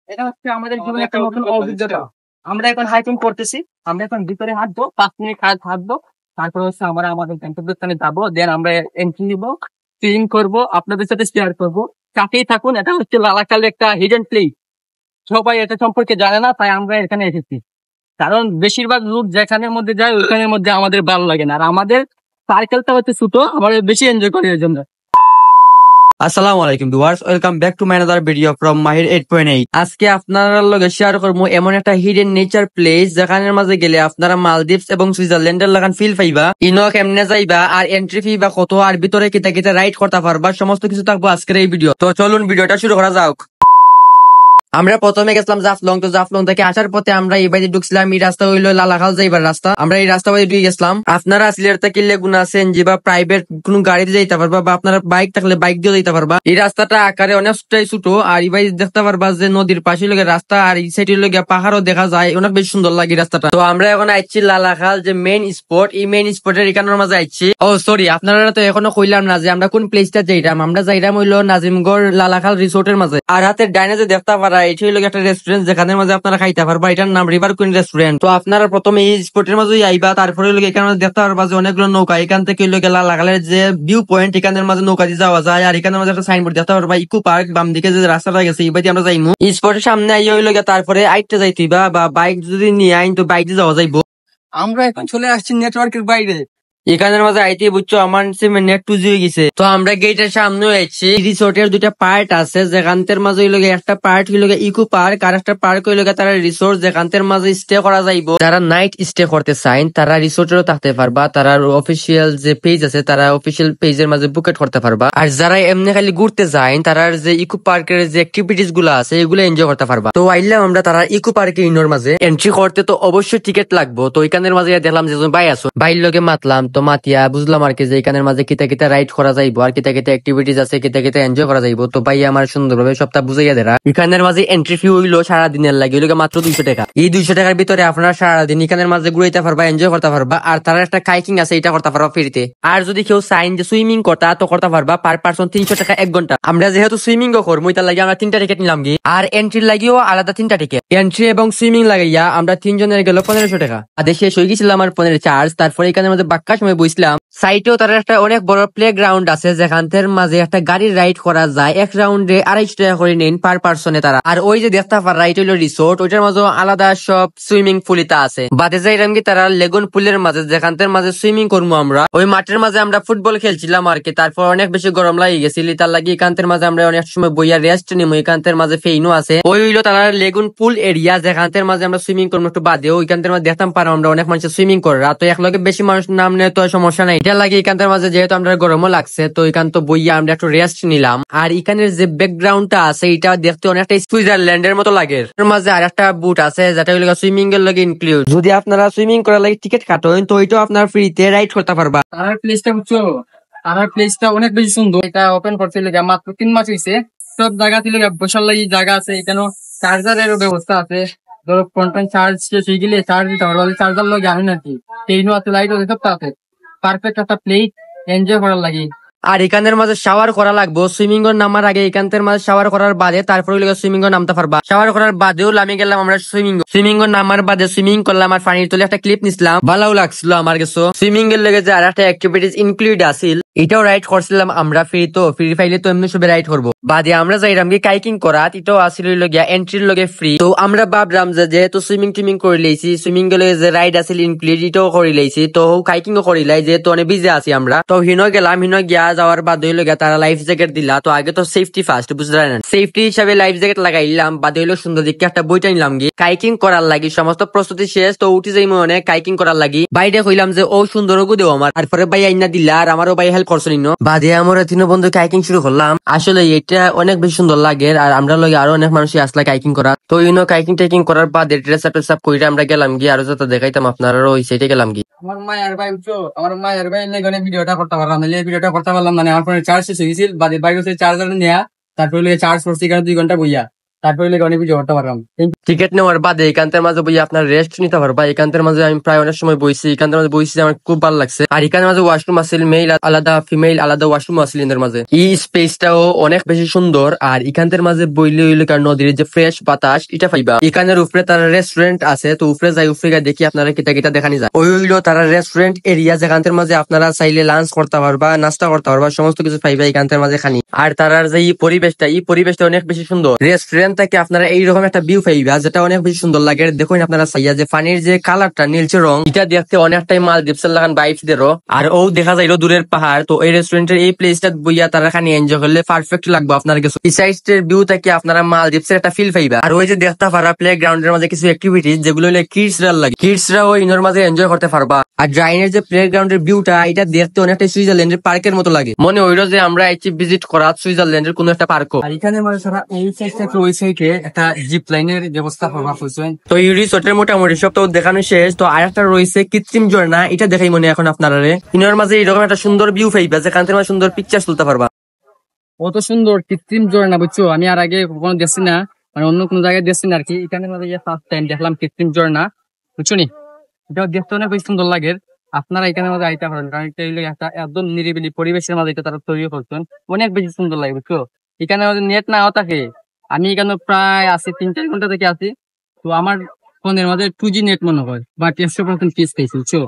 এটা হচ্ছে আমাদের জীবনে একটা নতুন অভিজ্ঞতা। আমরা এখন হাইকিং করতেছি, আমরা এখন ভিতরে হাঁটবো, 5 মিনিট হাঁটবো, তারপর হচ্ছে আমরা আমাদের গন্তব্যস্থানে যাবো, দেন আমরা এন্ট্রি নিবো, ফিলিং করবো, আপনাদের সাথে শেয়ার করবো। সাথেই থাকুন, এটা হচ্ছে লালাকালের একটা হিডেন প্লেস, সবাই এটা সম্পর্কে জানে না, তাই আমরা এখানে এসেছি। কারণ বেশিরভাগ লোক যেখানের মধ্যে যায় ওইখানের মধ্যে আমাদের ভালো লাগে না, আর আমাদের সার্কেলটা হচ্ছে ছোট, আমরা বেশি এনজয় করি এর জন্য। আসসালামু আলাইকুম viewers, welcome back to my another video from Mahir 8.8। আজকে আপনারা লগে শেয়ার করবো এমন একটা হিডেন নেচার প্লেস যেখানের মাঝে গেলে আপনারা মালদ্বীপস এবং সুইজারল্যান্ডের লাগান ফিল পাইবা, ইনো কেমনে যাইবা, আর এন্ট্রি ফি বা কত, আর ভিতরে কিতা কিতা রাইড করতে পারবা, সমস্ত কিছু থাকবো আজকের এই ভিডিও। তো চলুন ভিডিওটা শুরু করা যাক। আমরা প্রথমে গেছিলাম জাফলং। তো জাফলং থেকে আসার পথে আমরা এই বাড়ি ঢুকছিলাম। এই রাস্তা হইলো লালাখাল যাইবার রাস্তা। আমরা এই রাস্তা বাড়ি ঢুকে গেছিলাম। আপনারা সিলেট থেকে লেগুনা সেনজি বা প্রাইভেট কোন গাড়িতে যাইতে পারবা, বা আপনারা বাইক থাকলে বাইক দিয়ে যাইতে পারবা। এই রাস্তাটা আকারে অনেকটাই ছোট, আর এই বাড়ি দেখতে পারবা যে নদীর পাশে লগে রাস্তা, আর এই সাইডে লগে পাহাড়ও দেখা যায়, অনেক বেশি সুন্দর লাগে রাস্তাটা। তো আমরা এখন আইছি লালাখাল যে মেইন স্পট, এই মেইন স্পটের এখানের মাঝে আইছি। ও সরি, আপনারা তো এখনো কইলাম না যে আমরা কোন প্লেসটা যাইতাম। আমরা যাইতাম হইলো নাজিমগড় লালাখাল রিসোর্টের মাঝে। আর হাতের ডাইনে যে দেখতে পারা এটি হইলো একটা রেস্টুরেন্ট, যেখানের মাঝে আপনারা খাইতে পারবা। এটার নাম রিভার কুইন রেস্টুরেন্ট। তো আপনারা প্রথমে এই স্পটের মাঝে আইবা, তারপরে এখানে দেখতে পারবা যে অনেকগুলো নৌকা। এখান থেকে লালাখালের যে ভিউ পয়েন্ট, এখানের মাঝে নৌকা দিয়ে যাওয়া যায়। আর এখানের মাঝে একটা সাইনবোর্ড দেখতে পারবা ইকো পার্ক, বাম দিকে যে রাস্তাটা গেছে এই বাড়ি আমরা যাইমু। এই স্পটের সামনে আইয়া হইলো তারপরে আইটটা যাইতিবা, বা বাইক যদি নিয়ে আইন তো বাইক দিয়ে যাওয়া যাইবো। আমরা এখন চলে আসছি নেটওয়ার্কের বাইরে। এখানের মাঝে আইতে বুঝছো আমার নেট 2G হয়ে গেছে। তো আমরা গেটের সামনে আইছি। রিসোর্টের দুইটা পার্ট আছে, যেখানটার মাঝে হইলো একটা পার্ট হইলো ইকো পার্ক, আর একটা পার্ক হইলো তারা রিসোর্ট, যেখানটার মাঝে স্টে করা যাইবো। যারা নাইট স্টে করতে চান তারা রিসোর্টেরও থাকতে পারবা, তারা অফিসিয়াল যে পেজ আছে তারা অফিসিয়াল পেজের মাঝে বুকেট করতে পারবা। আর যারা এমনি খালি ঘুরতে যায় তারা যে ইকো পার্কের যে অ্যাক্টিভিটিস গুলো আছে এগুলো এনজয় করতে পারবা। তো আইলাম আমরা তারা ইকো পার্কের ইনোর মাঝে। এন্ট্রি করতে তো অবশ্যই টিকিট লাগবো। তো এখানের মাঝে দেখলাম যে ভাই আছো, বাইর লোকে মাতলাম, তো মাতিয়া বুঝলাম আর কি যে এখানের মাঝে কিতা কিতা রাইড করা যাইবো, আর কিতা কিতা অ্যাক্টিভিটিস আছে, কিতা কিতা এনজয় করা যাইবো। তো ভাই আমার সুন্দরভাবে সবটা বুঝাইয়া দেরা। এখানের মাঝে এন্ট্রি ফি হইলো সারাদিনের লাগে হইলো মাত্র 200 টাকা। এই 200 টাকার ভিতরে আপনারা সারাদিন এখানের মাঝে ঘুরাইতে পারবা, এনজয় করতে পারবা। আর তারা একটা কাইকিং আছে, এটা করতে পারবা ফ্রিতে। আর যদি কেউ চাইন যে সুইমিং করতা তো করতে পারবা, পার পার্সন 300 টাকা 1 ঘন্টা। আমরা যেহেতু সুইমিং ও করবো তার লাগে আমরা 3টা টিকিট নিলাম গি। আর এন্ট্রির লাগিও আলাদা 3টা টিকিট। এন্ট্রি এবং সুইমিং লাগাইয়া আমরা 3 জনের গেল 1500 টাকা। আর শেষ হয়ে গেছিলাম আমার 15 চার্জ। তারপরে এখানের মধ্যে বাক্কা সময় বসলাম। সাইটেও তার একটা অনেক বড় প্লে গ্রাউন্ড আছে, যেখানটার মাঝে একটা গাড়ির রাইড করা যায়। এক রাউন্ডে 250 টাকা করে নেন পার পার্সনে তারা। আর ওই যে দেখতে পার রাইট হইলো রিসোর্ট, ওইটার মাঝে আলাদা সব সুইমিং পুল ইতা আছে। বাদে যাইলাম কি তারা লেগুন পুলের মাঝে, যেখানটার মাঝে সুইমিং করবো আমরা। ওই মাঠের মাঝে আমরা ফুটবল খেলছিলাম আর কি। তারপর অনেক বেশি গরম লাগে গেছিল, তার লাগে এখানটার মাঝে আমরা অনেক সময় বইয়া রেস্ট নিবো। এখানটার মাঝে ফেইনও আছে। ওই হইলো তারা লেগুন পুল এরিয়া, যেখানটার মাঝে আমরা সুইমিং করবো। একটু বাদেও ওইখানটার মাঝে দেখতাম পারো আমরা অনেক মানুষ সুইমিং করে। তো এক লগে বেশি মানুষ নামলে তো সমস্যা নাই। এটা লাগে এখানটার মাঝে যেহেতু আমরা গরমও লাগছে, তো এখান তো বইয়া আমরা একটু রেস্ট নিলাম। আর এখানের যে ব্যাকগ্রাউন্ডটা আছে এটা দেখতে অনেকটা সুইজারল্যান্ডের মতো লাগে। এর মাঝে আর একটা বুট আছে যেটা হইলো সুইমিং এর লগে ইনক্লুড। যদি আপনারা সুইমিং করার লাগে টিকিট কাটেন তো ওইটাও আপনারা ফ্রিতে রাইড করতে পারবা। তার প্লেসটা বুঝছো, তার প্লেসটা অনেক বেশি সুন্দর। এটা ওপেন করতে লেগে মাত্র 3 মাস হয়েছে। সব জায়গা থেকে বসার লাগি জায়গা আছে, এখানে চার্জারের ব্যবস্থা আছে। ধরো ফোন চার্জ শেষ হয়ে গেলে চার্জ দিতে পারবো, চার্জার লগে আনে নাকি, ট্রেনও আছে, লাইটও আছে, সবটা আছে। পারফেক্ট একটা প্লেস, এনজয় করার লাগে। আর এখানের মাঝে শাওয়ার করা লাগবো। সুইমিং এর নামার আগে এখানটার মাঝে শাওয়ার করার বাদে তারপরে সুইমিং এর নামতে পারবা। শাওয়ার করার বাদেও নামে গেলাম আমরা সুইমিং এর নামার বাদে সুইমিং করলাম আর পানির তলে একটা ক্লিপ নিছিলাম, ভালো লাগছিল আমার কাছে। সুইমিং এর লেগে যে আর একটা অ্যাক্টিভিটিস ইনক্লুড আছিল, এটাও রাইড করছিলাম আমরা ফ্রি। তো ফ্রি ফাইলে তো এমনি সবে রাইড করবো। বাদে আমরা যাইলাম কি কাইকিং করাত, এটাও আসিল গিয়া এন্ট্রির লগে ফ্রি। তো আমরা ভাবলাম যে যেহেতু সুইমিং টিমিং করে লেছি, সুইমিং গেলে যে রাইড আছিল ইনক্লুড এটাও করে লেছি, তো কাইকিং ও করিলাই, যেহেতু অনেক বিজি আছি আমরা। তো হিনো গেলাম, হিনো গিয়া যাওয়ার বাদ হইলো তারা লাইফ জ্যাকেট দিলা। তো আগে তো সেফটি ফার্স্ট, বুঝতে পারেন, সেফটি হিসাবে লাইফ জ্যাকেট লাগাইলাম। বাদে হইলো সুন্দর দিকে একটা বইটা নিলাম গিয়ে। কাইকিং করার লাগি সমস্ত প্রস্তুতি শেষ। তো উঠি যাই মনে কাইকিং করার লাগি। বাইরে কইলাম যে ও সুন্দর গু দেও আমার, তারপরে ভাই আইনা দিলা, আর আমারও ভাই হেল্প করছো নিনো। বাদে আমরা 3 বন্ধু কাইকিং শুরু করলাম। আসলে এটা অনেক বেশি সুন্দর লাগে, আর আমরা লগে আরো অনেক মানুষই আসলা কাইকিং করা। তো কাইকিং টাইকিং করার বাদে ড্রেস আপ কইরা আমরা গেলাম গিয়ে, আরো যত দেখাইতাম আপনারা ওই সাইডে গেলাম গিয়ে। আমার মায়ের ভাই বুঝছো, আমার মায়ের ভাই এনে ভিডিওটা করতে পারলাম, ভিডিওটা করতে পারলাম মানে আমার ফোনে চার্জ শেষ হয়ে গেছিল। বাইরে চার্জার নেয়া, তারপরে চার্জ করছি এখানে 2 ঘন্টা বইয়া, তারপরে অনেক ভিডিও করতে পারলাম। টিকিট নেওয়ার বাদে এখানটার মাঝে বই আপনার রেস্ট নিতে পারবা। এখানটার মাঝে আমি প্রায় অনেক সময় বইছি, এখানটার মাঝে বইছি, আমার খুব ভালো লাগছে। আর এখানের মাঝে ওয়াশরুম আছে, মেল আলাদা ফিমেল আলাদা ওয়াশরুম আছে এদের মাঝে। এই স্পেসটাও অনেক বেশি সুন্দর। আর এখানটার মাঝে বইলে হইলে কারণ নদীর যে ফ্রেশ বাতাস এটা পাইবা। এখানের উপরে তারা রেস্টুরেন্ট আছে, তো উপরে যাই উপরে গিয়ে দেখি আপনারা কিটা কিটা দেখানি যায়। ওই হইলো তারা রেস্টুরেন্ট এরিয়া, যেখানটার মাঝে আপনারা চাইলে লাঞ্চ করতে পারবা, নাস্তা করতে পারবা, সমস্ত কিছু পাইবা এখানটার মাঝে খানি। আর তারার যে এই পরিবেশটা অনেক বেশি সুন্দর। রেস্টুরেন্ট থেকে আপনারা এইরকম একটা ভিউ পাইবা যেটা অনেক বেশি সুন্দর লাগে। দেখুন আপনারা চাইয়া যে পানির যে কালারটা নীলচে রং, এটা দেখতে অনেকটাই মালদ্বীপসের লাগান বাইফ দেরো। আর ও দেখা যাইলো দূরের পাহাড়। তো এই রেস্টুরেন্টের এই প্লেসটা বইয়া তারা খানি এনজয় করলে পারফেক্ট লাগবে আপনার কাছে। এই সাইডের ভিউ থেকে আপনারা মালদ্বীপসের একটা ফিল পাইবা। আর ওই যে দেখতে পারা প্লে গ্রাউন্ডের মাঝে কিছু অ্যাক্টিভিটিস যেগুলো হলে কিডসরা লাগে, কিডসরা ওই ইনোর মাঝে এনজয় করতে পারবা। আর ড্রাইনের যে প্লে গ্রাউন্ডের ভিউটা এটা দেখতে অনেকটাই সুইজারল্যান্ডের পার্কের মতো লাগে। মনে হইলো যে আমরা এসে ভিজিট করা সুইজারল্যান্ডের কোন একটা পার্ক। আর এখানে মানে তারা এই সাইড থেকে ওই সাইডে একটা জিপ লাইনের ব্যবস্থা করবা হয়েছে। তো এই রিসোর্টের মোটামুটি সব তো দেখানো শেষ। তো আর একটা রয়েছে কৃত্রিম ঝর্ণা, এটা দেখাই মনে এখন আপনারা ইনোর মাঝে এরকম একটা সুন্দর ভিউ পাইবা যেখান থেকে সুন্দর পিকচার তুলতে পারবা। কত সুন্দর কৃত্রিম ঝর্ণা বুঝছো, আমি আর আগে কখনো দেখছি না, মানে অন্য কোনো জায়গায় দেখছি না আর কি। এখানে মাঝে ফার্স্ট টাইম দেখলাম কৃত্রিম ঝর্ণা, বুঝছো নি। এটাও দেখতে অনেক বেশি সুন্দর লাগে। আপনারা এখানে মাঝে আইতে পারেন, কারণ এটা হলো একটা একদম নিরিবিলি পরিবেশের মাঝে এটা তারা তৈরি করছেন, অনেক বেশি সুন্দর লাগে বুঝছো। এখানে মাঝে নেট নাও থাকে, আমি এখানে প্রায় আছি 3-4 ঘন্টা থেকে আছি। তো আমার ফোনের মাঝে 2G নেট মনে হয়, বাট 100% পিস পেয়েছি বুঝছো।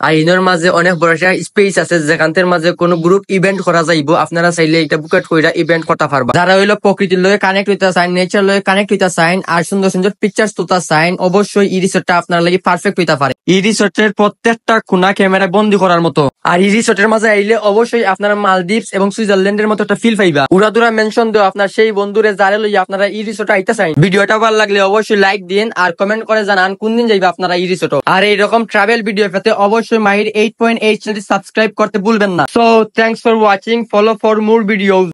আর ইনোর মাঝে অনেক বড় একটা স্পেস আছে যেখানটার মাঝে কোনো গ্রুপ ইভেন্ট করা যাইব। আপনারা চাইলে এটা বুকেট করে ইভেন্ট করতে পারবা। যারা হইলো প্রকৃতির লয়ে কানেক্ট হইতে চান, নেচার লয়ে কানেক্ট হইতে চান, আর সুন্দর সুন্দর পিকচার তুলতে চান, অবশ্যই এই রিসোর্টটা আপনার লাগে পারফেক্ট হইতে পারে। এই রিসোর্টের প্রত্যেকটা কোণা ক্যামেরা বন্দি করার মতো। আর এই রিসোর্টের মাঝে আইলে অবশ্যই আপনারা মালদ্বীপস এবং সুইজারল্যান্ডের মতো একটা ফিল পাইবা। উড়াদুরা মেনশন দেও আপনার সেই বন্ধুরে যারে লইয়া আপনারা এই রিসোর্টে আইতে চান। ভিডিওটা ভালো লাগলে অবশ্যই লাইক দিন আর কমেন্ট করে জানান কোন দিন যাইবা আপনারা এই রিসোর্ট। আর এইরকম ট্রাভেল ভিডিও পেতে অবশ্যই মাহির 8.8 চ্যানেলটি সাবস্ক্রাইব করতে ভুলবেন না। So thanks for watching, follow for more videos.